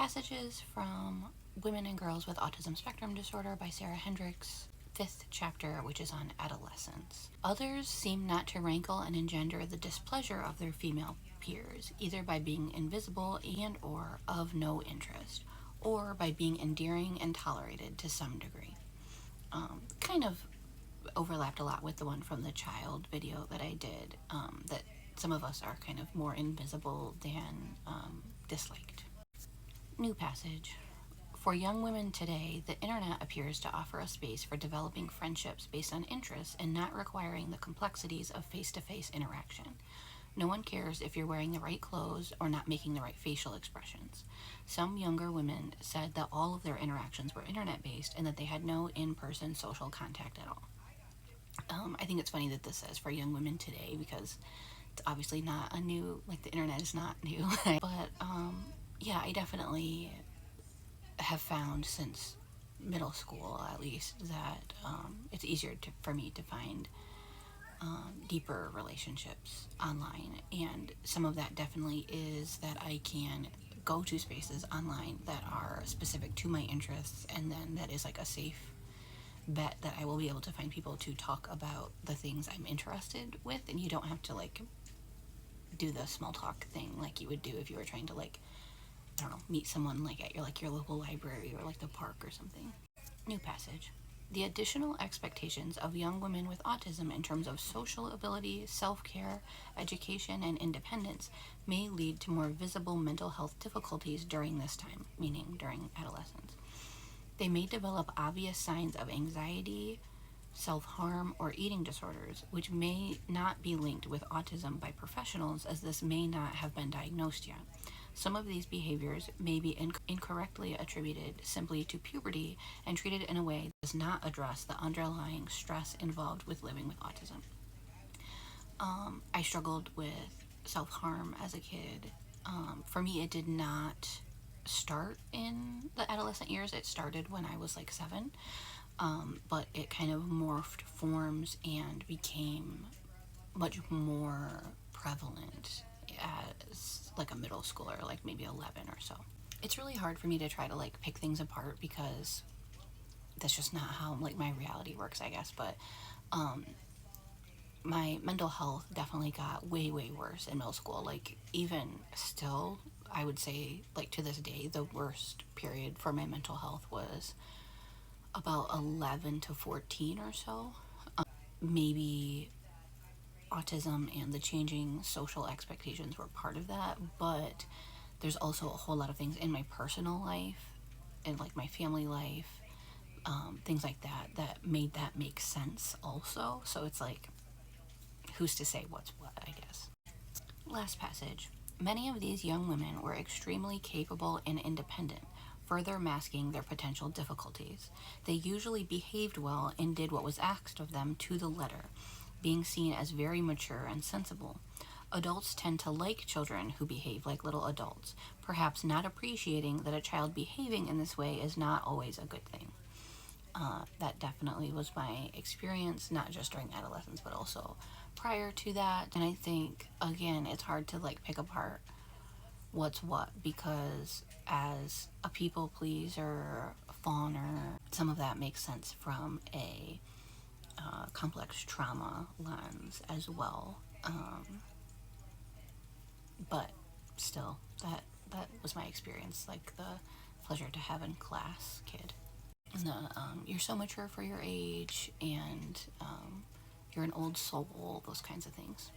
Passages from Women and Girls with Autism Spectrum Disorder by Sarah Hendricks, 5th chapter, which is on adolescence. Others seem not to rankle and engender the displeasure of their female peers, either by being invisible and or of no interest, or by being endearing and tolerated to some degree. Kind of overlapped a lot with the one from the child video that I did, that some of us are kind of more invisible than disliked. New passage. For young women today, the internet appears to offer a space for developing friendships based on interests and not requiring the complexities of face-to-face interaction. No one cares if you're wearing the right clothes or not making the right facial expressions. Some younger women said that all of their interactions were internet-based and that they had no in-person social contact at all. I think it's funny that this says for young women today because it's obviously not a new, like the internet is not new. But yeah, I definitely have found since middle school at least that it's easier for me to find deeper relationships online, and some of that definitely is that I can go to spaces online that are specific to my interests, and then that is like a safe bet that I will be able to find people to talk about the things I'm interested with, and you don't have to like do the small talk thing like you would do if you were trying to like, I don't know, meet someone like at your local library or like the park or something. New passage. The additional expectations of young women with autism in terms of social ability, self-care, education, and independence may lead to more visible mental health difficulties during this time, meaning during adolescence. They may develop obvious signs of anxiety, self-harm, or eating disorders, which may not be linked with autism by professionals, as this may not have been diagnosed yet. Some of these behaviors may be incorrectly attributed simply to puberty and treated in a way that does not address the underlying stress involved with living with autism. I struggled with self-harm as a kid. For me, it did not start in the adolescent years. It started when I was like 7, but it kind of morphed forms and became much more prevalent as like a middle schooler, like maybe 11 or so. It's really hard for me to try to like pick things apart because that's just not how like my reality works, I guess. But my mental health definitely got way worse in middle school. Like even still, I would say like to this day, the worst period for my mental health was about 11 to 14 or so. Maybe autism and the changing social expectations were part of that, but there's also a whole lot of things in my personal life and like my family life, things like that, that made that make sense also. So it's like, who's to say what's what, I guess. Last passage. Many of these young women were extremely capable and independent, further masking their potential difficulties. They usually behaved well and did what was asked of them to the letter, being seen as very mature and sensible. Adults tend to like children who behave like little adults, perhaps not appreciating that a child behaving in this way is not always a good thing. That definitely was my experience, not just during adolescence, but also prior to that. And I think, again, it's hard to like pick apart what's what, because as a people pleaser, fawner, some of that makes sense from a complex trauma lens as well. But still, that was my experience, like the pleasure to have in class kid. And the you're so mature for your age, and you're an old soul, those kinds of things.